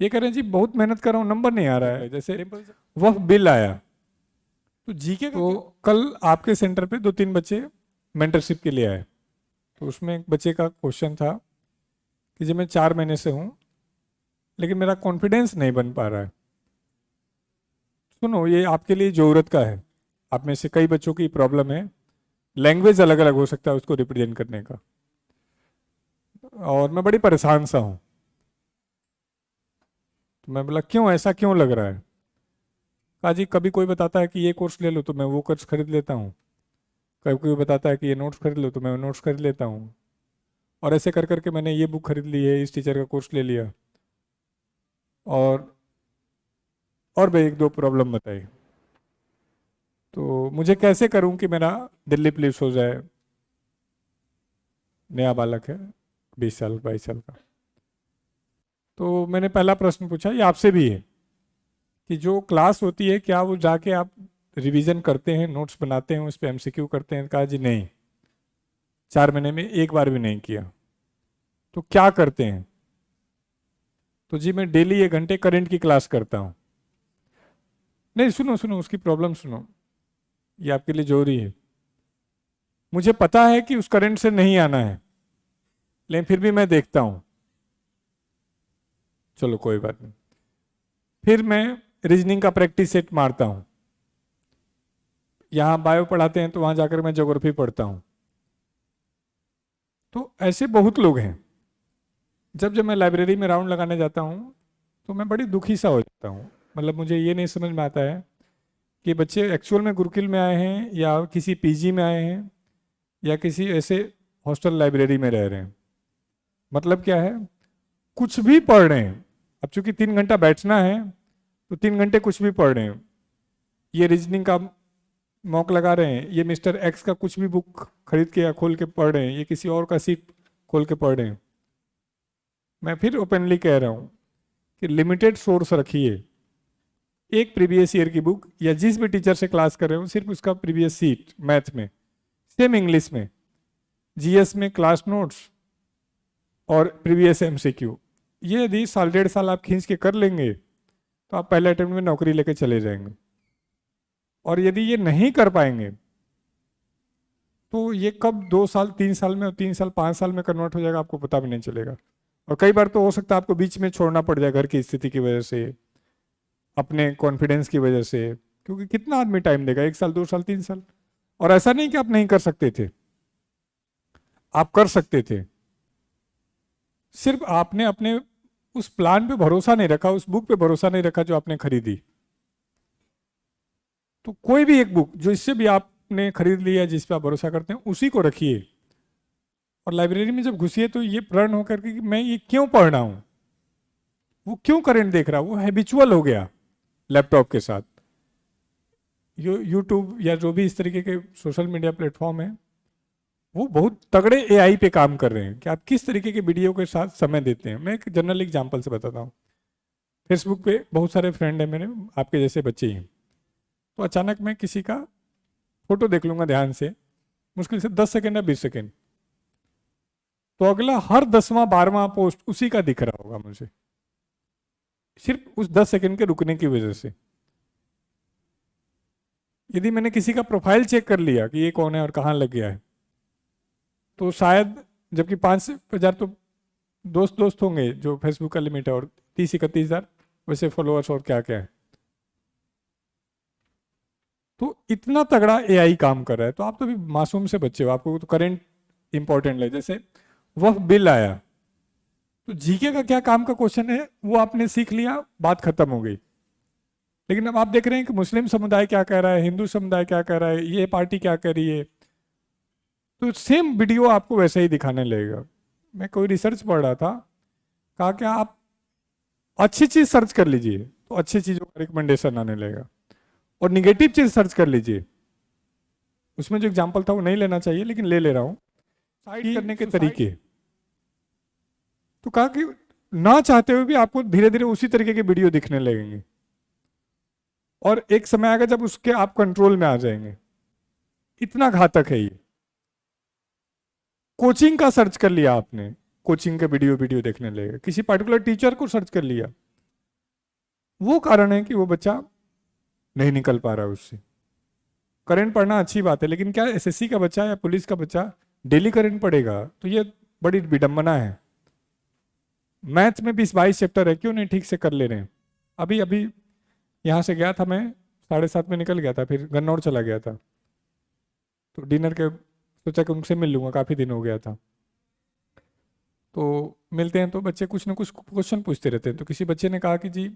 ये कह रहे हैं जी बहुत मेहनत कर रहा हूँ, नंबर नहीं आ रहा है। जैसे वह बिल आया, तो जीके तो कल आपके सेंटर पे 2-3 बच्चे मेंटरशिप के लिए आए, तो उसमें एक बच्चे का क्वेश्चन था कि जी मैं 4 महीने से हूँ लेकिन मेरा कॉन्फिडेंस नहीं बन पा रहा है। सुनो, ये आपके लिए जरूरत का है। आप में से कई बच्चों की प्रॉब्लम है, लैंग्वेज अलग अलग हो सकता है उसको रिप्रेजेंट करने का, और मैं बड़ी परेशान सा हूँ। तो मैं बोला क्यों, ऐसा क्यों लग रहा है? कहा जी कभी कोई बताता है कि ये कोर्स ले लो तो मैं वो कोर्स खरीद लेता हूँ, कभी कोई बताता है कि ये नोट्स खरीद लो तो मैं वो नोट्स खरीद लेता हूँ, और ऐसे कर करके मैंने ये बुक खरीद ली है, इस टीचर का कोर्स ले लिया, और और भी 1-2 प्रॉब्लम बताई। तो मुझे कैसे करूं कि मेरा दिल्ली पुलिस हो जाए? नया बालक है, 20 साल 22 साल का। तो मैंने पहला प्रश्न पूछा, ये आपसे भी है, कि जो क्लास होती है क्या वो जाके आप रिवीजन करते हैं, नोट्स बनाते हैं, उस पर एमसीक्यू करते हैं? कहा जी नहीं, 4 महीने में एक बार भी नहीं किया। तो क्या करते हैं? तो जी मैं डेली 1 घंटे करंट की क्लास करता हूँ। नहीं, सुनो सुनो, उसकी प्रॉब्लम सुनो, ये आपके लिए जरूरी है। मुझे पता है कि उस करंट से नहीं आना है, लेकिन फिर भी मैं देखता हूं, चलो कोई बात नहीं। फिर मैं रीजनिंग का प्रैक्टिस सेट मारता हूं। यहां बायो पढ़ाते हैं तो वहां जाकर मैं ज्योग्राफी पढ़ता हूं। तो ऐसे बहुत लोग हैं। जब जब मैं लाइब्रेरी में राउंड लगाने जाता हूं तो मैं बड़ी दुखी सा हो जाता हूं। मतलब मुझे ये नहीं समझ में आता है कि बच्चे एक्चुअल में गुरुकुल में आए हैं या किसी पीजी में आए हैं या किसी ऐसे हॉस्टल लाइब्रेरी में रह रहे हैं। मतलब क्या है, कुछ भी पढ़ रहे हैं। अब चूंकि 3 घंटा बैठना है तो 3 घंटे कुछ भी पढ़ रहे हैं। ये रीजनिंग का मॉक लगा रहे हैं, ये मिस्टर एक्स का कुछ भी बुक खरीद के या खोल के पढ़ रहे हैं, ये किसी और का सीट खोल के पढ़ रहे हैं। मैं फिर ओपनली कह रहा हूं कि लिमिटेड सोर्स रखिए। एक प्रीवियस ईयर की बुक, या जिस भी टीचर से क्लास कर रहे हो सिर्फ उसका प्रीवियस सीट, मैथ में सेम, इंग्लिश में, जीएस में क्लास नोट्स और प्रीवियस एमसीक्यू। ये यदि 1.5 साल आप खींच के कर लेंगे तो आप पहले अटेम्प्ट में नौकरी लेके चले जाएंगे। और यदि ये नहीं कर पाएंगे तो ये कब 2 साल 3 साल में और 3 साल 5 साल में कन्वर्ट हो जाएगा आपको पता भी नहीं चलेगा। और कई बार तो हो सकता है आपको बीच में छोड़ना पड़ जाए, घर की स्थिति की वजह से, अपने कॉन्फिडेंस की वजह से। क्योंकि कितना आदमी टाइम देगा, 1 साल 2 साल 3 साल। और ऐसा नहीं कि आप नहीं कर सकते थे, आप कर सकते थे, सिर्फ आपने अपने उस प्लान पे भरोसा नहीं रखा, उस बुक पे भरोसा नहीं रखा जो आपने खरीदी। तो कोई भी एक बुक जो इससे भी आपने खरीद लिया, जिस पे आप भरोसा करते हैं, उसी को रखिए। और लाइब्रेरी में जब घुसिए तो ये प्रण होकर के कि मैं ये क्यों पढ़ रहा हूं, वो क्यों करंट देख रहा, वो हैबिचुअल हो गया लैपटॉप के साथ। यूट्यूब या जो भी इस तरीके के सोशल मीडिया प्लेटफॉर्म है, वो बहुत तगड़े एआई पे काम कर रहे हैं कि आप किस तरीके के वीडियो के साथ समय देते हैं। मैं एक जनरल एग्जांपल से बताता हूँ। फेसबुक पे बहुत सारे फ्रेंड हैं मेरे, आपके जैसे बच्चे ही हैं। तो अचानक मैं किसी का फोटो देख लूंगा ध्यान से, मुश्किल से 10 सेकेंड या 20 सेकेंड, तो अगला हर 10वां 12वां पोस्ट उसी का दिख रहा होगा मुझे, सिर्फ उस 10 सेकेंड के रुकने की वजह से। यदि मैंने किसी का प्रोफाइल चेक कर लिया कि ये कौन है और कहाँ लग गया है, तो शायद, जबकि 5,000 तो दोस्त दोस्त होंगे जो फेसबुक का लिमिट है, और 30-31,000 वैसे फॉलोअर्स और क्या क्या है। तो इतना तगड़ा एआई काम कर रहा है, तो आप तो भी मासूम से बच्चे हो, आपको तो करंट इंपॉर्टेंट है। जैसे वह बिल आया, तो जीके का क्या काम का क्वेश्चन है वो आपने सीख लिया, बात खत्म हो गई। लेकिन अब आप देख रहे हैं कि मुस्लिम समुदाय क्या कह रहा है, हिंदू समुदाय क्या कह रहा है, ये पार्टी क्या कह रही है, तो सेम वीडियो आपको वैसे ही दिखाने लगेगा। मैं कोई रिसर्च पढ़ रहा था, कहा कि आप अच्छी चीज सर्च कर लीजिए तो अच्छी चीजों का रिकमेंडेशन आने लगेगा, और निगेटिव चीज सर्च कर लीजिए, उसमें जो एग्जांपल था वो नहीं लेना चाहिए लेकिन ले ले रहा हूं, साइड करने के तरीके। तो कहा कि ना चाहते हुए भी आपको धीरे धीरे उसी तरीके के वीडियो दिखने लगेंगे, और एक समय आएगा जब उसके आप कंट्रोल में आ जाएंगे। इतना घातक है ये। कोचिंग का सर्च कर लिया आपने, कोचिंग के वीडियो वीडियो देखने लगेगा, किसी पर्टिकुलर टीचर को सर्च कर लिया, वो कारण है कि वो बच्चा नहीं निकल पा रहा है उससे। करंट पढ़ना अच्छी बात है, लेकिन क्या एसएससी का बच्चा या पुलिस का बच्चा डेली करंट पढ़ेगा? तो ये बड़ी विडंबना है। मैथ में 20-22 चैप्टर है, क्यों नहीं ठीक से कर ले रहे हैं? अभी अभी यहाँ से गया था मैं, 7:30 में निकल गया था, फिर गन्नौर चला गया था, तो डिनर के सोचा कि उनसे मिल लूंगा, काफ़ी दिन हो गया था। तो मिलते हैं तो बच्चे कुछ ना कुछ क्वेश्चन पूछते रहते हैं। तो किसी बच्चे ने कहा कि जी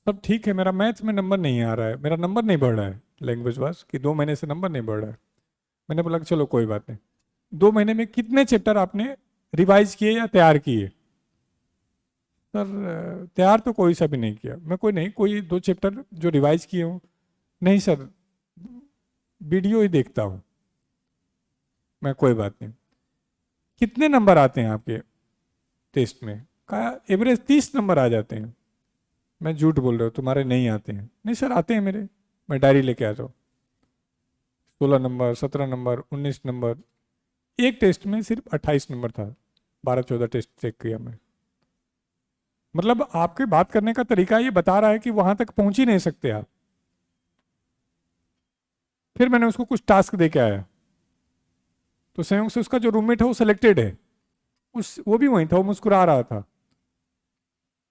सब ठीक है, मेरा मैथ में नंबर नहीं आ रहा है, मेरा नंबर नहीं बढ़ रहा है, लैंग्वेज वास कि 2 महीने से नंबर नहीं बढ़ रहा है। मैंने बोला कि चलो कोई बात नहीं, 2 महीने में कितने चैप्टर आपने रिवाइज किए या तैयार किए? सर तैयार तो कोई सा भी नहीं किया। मैं कोई नहीं, कोई 2 चैप्टर जो रिवाइज किए हूँ? नहीं सर, वीडियो ही देखता हूँ। मैं कोई बात नहीं। कितने नंबर आते हैं आपके टेस्ट में? कहा एवरेज 30 नंबर आ जाते हैं। मैं झूठ बोल रहा हूँ, तुम्हारे नहीं आते हैं? नहीं सर आते हैं मेरे। मैं डायरी लेके आ जाऊँ, 16 नंबर, 17 नंबर, 19 नंबर। एक टेस्ट में सिर्फ 28 नंबर था, 12-14 टेस्ट चेक किया मैं। मतलब आपके बात करने का तरीका ये बता रहा है कि वहां तक पहुंच ही नहीं सकते आप। फिर मैंने उसको कुछ टास्क दे के आया, तो संयोग से उसका जो रूममेट है वो सिलेक्टेड है, वो भी वहीं था, वो मुस्कुरा रहा था।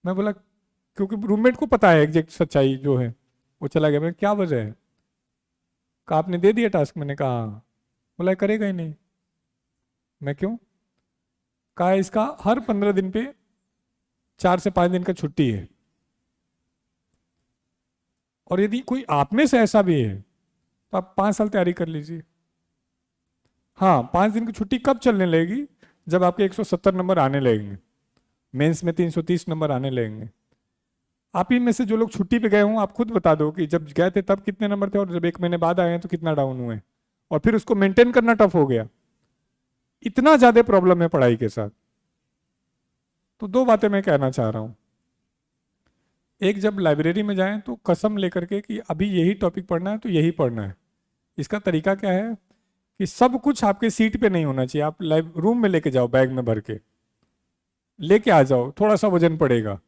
मैं बोला, क्योंकि रूममेट को पता है एग्जैक्ट सच्चाई जो है। वो चला गया। मैं क्या वजह है? कहा आपने दे दिया टास्क? मैंने कहा हाँ। बोला करेगा ही नहीं। मैं क्यों? कहा इसका हर 15 दिन पे 4 से 5 दिन का छुट्टी है, और यदि कोई आप में से ऐसा भी है तो आप 5 साल तैयारी कर लीजिए। हाँ, 5 दिन की छुट्टी कब चलने लगेगी? जब आपके 170 नंबर आने लगेंगे, मेंस में 330 नंबर आने लगेंगे। आप ही में से जो लोग छुट्टी पे गए हों, आप खुद बता दो कि जब गए थे तब कितने नंबर थे, और जब 1 महीने बाद आए हैं तो कितना डाउन हुए, और फिर उसको मेंटेन करना टफ हो गया। इतना ज्यादा प्रॉब्लम है पढ़ाई के साथ। तो 2 बातें मैं कहना चाह रहा हूं। एक, जब लाइब्रेरी में जाएं तो कसम लेकर के कि अभी यही टॉपिक पढ़ना है तो यही पढ़ना है। इसका तरीका क्या है कि सब कुछ आपके सीट पे नहीं होना चाहिए, आप लाइव रूम में लेके जाओ, बैग में भर के लेके आ जाओ, थोड़ा सा वजन पड़ेगा।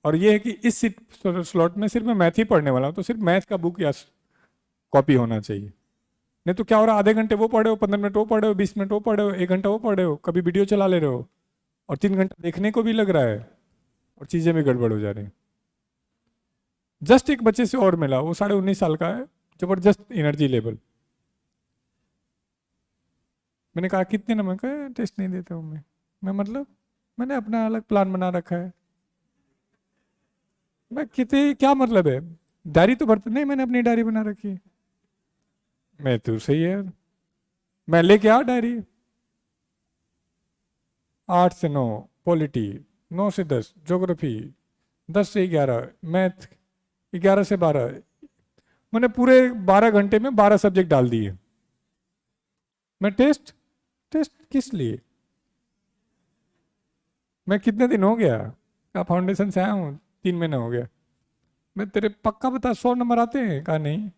और ये है कि इस सीट स्लॉट में सिर्फ मैं मैथ ही पढ़ने वाला हूँ, तो सिर्फ मैथ का बुक या कॉपी होना चाहिए। नहीं तो क्या हो रहा है, आधे घंटे वो पढ़े हो, 15 मिनट वो पढ़े हो, 20 मिनट वो पढ़े हो, 1 घंटा वो पढ़े हो, कभी वीडियो चला ले रहे हो, और 3 घंटा देखने को भी लग रहा है, और चीजें भी गड़बड़ हो जा रही हैं। जस्ट एक बच्चे से और मिला, वो 19.5 साल का है, जबरदस्त एनर्जी लेवल। मैंने कहा कितने नंबर का है? टेस्ट नहीं देता हूँ मैं मतलब मैंने अपना अलग प्लान बना रखा है। मैं कितने, क्या मतलब है? डायरी तो भरते नहीं, मैंने अपनी डायरी बना रखी है। मैं तो सही है यार, मैं लेके आ डायरी। 8 से 9 पॉलिटी, 9 से 10 ज्योग्राफी, 10 से 11 मैथ, 11 से 12। मैंने पूरे 12 घंटे में 12 सब्जेक्ट डाल दिए। मैं टेस्ट टेस्ट किस लिए? मैं कितने दिन हो गया का फाउंडेशन से आया हूँ, 3 महीने हो गया। मैं तेरे पक्का बता 100 नंबर आते हैं? कहा नहीं।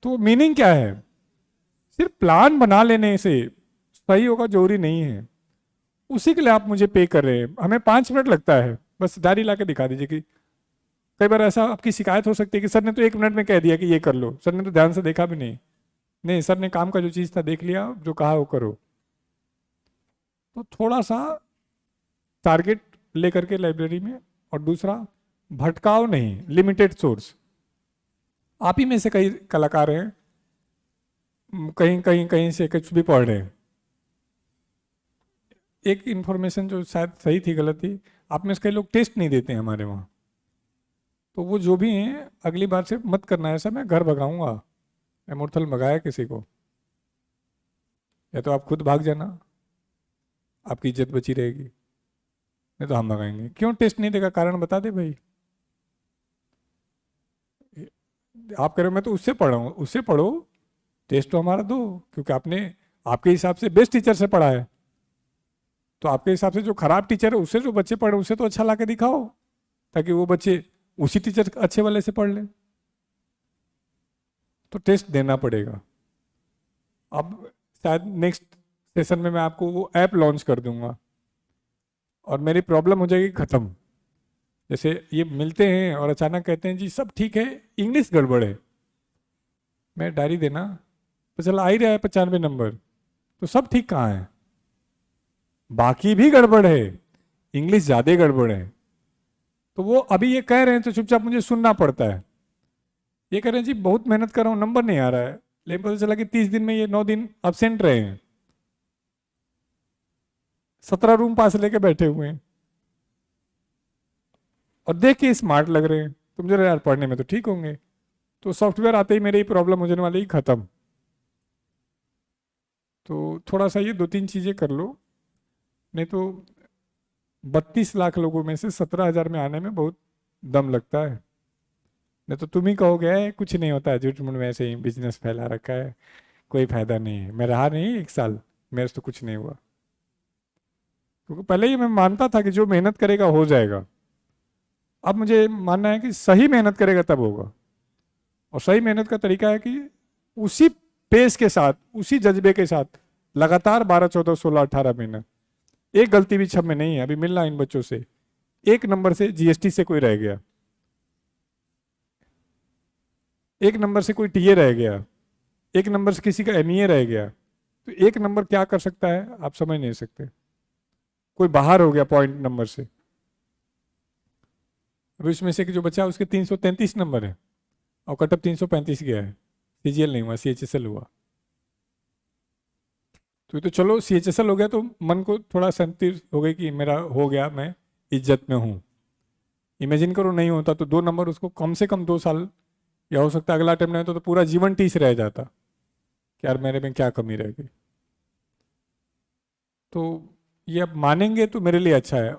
तो मीनिंग क्या है? सिर्फ प्लान बना लेने से सही होगा जरूरी नहीं है। उसी के लिए आप मुझे पे कर रहे हैं, हमें 5 मिनट लगता है, बस डायरी ला के दिखा दीजिए। कि कई बार ऐसा आपकी शिकायत हो सकती है कि सर ने तो 1 मिनट में कह दिया कि ये कर लो, सर ने तो ध्यान से देखा भी नहीं। नहीं, सर ने काम का जो चीज़ था देख लिया, जो कहा वो करो। तो थोड़ा सा टारगेट लेकर के लाइब्रेरी में, और दूसरा भटकाव नहीं, लिमिटेड सोर्स। आप ही में से कई कलाकार हैं, कहीं कहीं कहीं से कुछ भी पढ़ रहे हैं, एक इन्फॉर्मेशन जो शायद सही थी गलत थी, आप में से कई लोग टेस्ट नहीं देते हैं हमारे वहाँ। तो वो जो भी हैं, अगली बार से मत करना ऐसा, मैं घर भगाऊंगा। एमोर्थल भगाया किसी को, या तो आप खुद भाग जाना, आपकी इज्जत बची रहेगी, नहीं तो हम भगाएंगे। क्यों टेस्ट नहीं देगा, कारण बता दे भाई। आप कह रहे हो मैं तो उससे पढ़ा हूँ, उससे पढ़ो, टेस्ट तो हमारा दो, क्योंकि आपने आपके हिसाब से बेस्ट टीचर से पढ़ा है। तो आपके हिसाब से जो खराब टीचर है उससे जो बच्चे पढ़े उससे तो अच्छा ला के दिखाओ, ताकि वो बच्चे उसी टीचर अच्छे वाले से पढ़ लें। तो टेस्ट देना पड़ेगा। अब शायद नेक्स्ट सेशन में मैं आपको वो ऐप लॉन्च कर दूंगा, और मेरी प्रॉब्लम हो जाएगी ख़त्म। जैसे ये मिलते हैं और अचानक कहते हैं जी सब ठीक है, इंग्लिश गड़बड़ है। मैं डायरी देना तो चला आ ही रहा है 95 नंबर, तो सब ठीक कहाँ है? बाकी भी गड़बड़ है, इंग्लिश ज़्यादा गड़बड़ है। तो वो अभी ये कह रहे हैं तो चुपचाप मुझे सुनना पड़ता है। ये कह रहे हैं जी बहुत मेहनत कर रहा हूँ, नंबर नहीं आ रहा है, लेकिन पता चला कि 30 दिन में ये 9 दिन अब्सेंट रहे हैं, 17 रूम पास लेके बैठे हुए हैं और देख के स्मार्ट लग रहे हैं। तो मुझे लगा, यार पढ़ने में तो ठीक होंगे। तो सॉफ्टवेयर आते ही मेरी ही प्रॉब्लम हो जाने वाली ही खत्म। तो थोड़ा सा ये 2-3 चीजें कर लो, नहीं तो 32 लाख लोगों में से 17,000 में आने में बहुत दम लगता है। नहीं तो तुम ही कहोगे कुछ नहीं होता है, झूठ मूठ में ऐसे ही बिजनेस फैला रखा है, कोई फायदा नहीं है। मैं रहा नहीं 1 साल, मेरे से तो कुछ नहीं हुआ, क्योंकि पहले ही मैं मानता था कि जो मेहनत करेगा हो जाएगा। अब मुझे मानना है कि सही मेहनत करेगा तब होगा। और सही मेहनत का तरीका है कि उसी पेस के साथ, उसी जज्बे के साथ लगातार 12, 14, 16, 18 महीना, एक गलती भी छब में नहीं है। अभी मिलना इन बच्चों से, 1 नंबर से जीएसटी से कोई रह गया, 1 नंबर से कोई टीए रह गया, 1 नंबर से किसी का एमईए रह गया, तो 1 नंबर क्या कर सकता है आप समझ नहीं सकते। कोई बाहर हो गया पॉइंट नंबर से, अभी उसमें से कि जो बचा उसके 333 नंबर है और कटअप 335 गया है, सीजीएल नहीं हुआ, सीएचएसएल हुआ। तो चलो सीएचएसएल हो गया तो मन को थोड़ा शांति हो गई कि मेरा हो गया, मैं इज्जत में हूँ। इमेजिन करो नहीं होता तो 2 नंबर उसको कम से कम 2 साल, या हो सकता है अगला अटेम्प्ट नहीं होता तो पूरा जीवन टीस रह जाता कि यार मेरे में क्या कमी रह गई। तो ये अब मानेंगे तो मेरे लिए अच्छा है।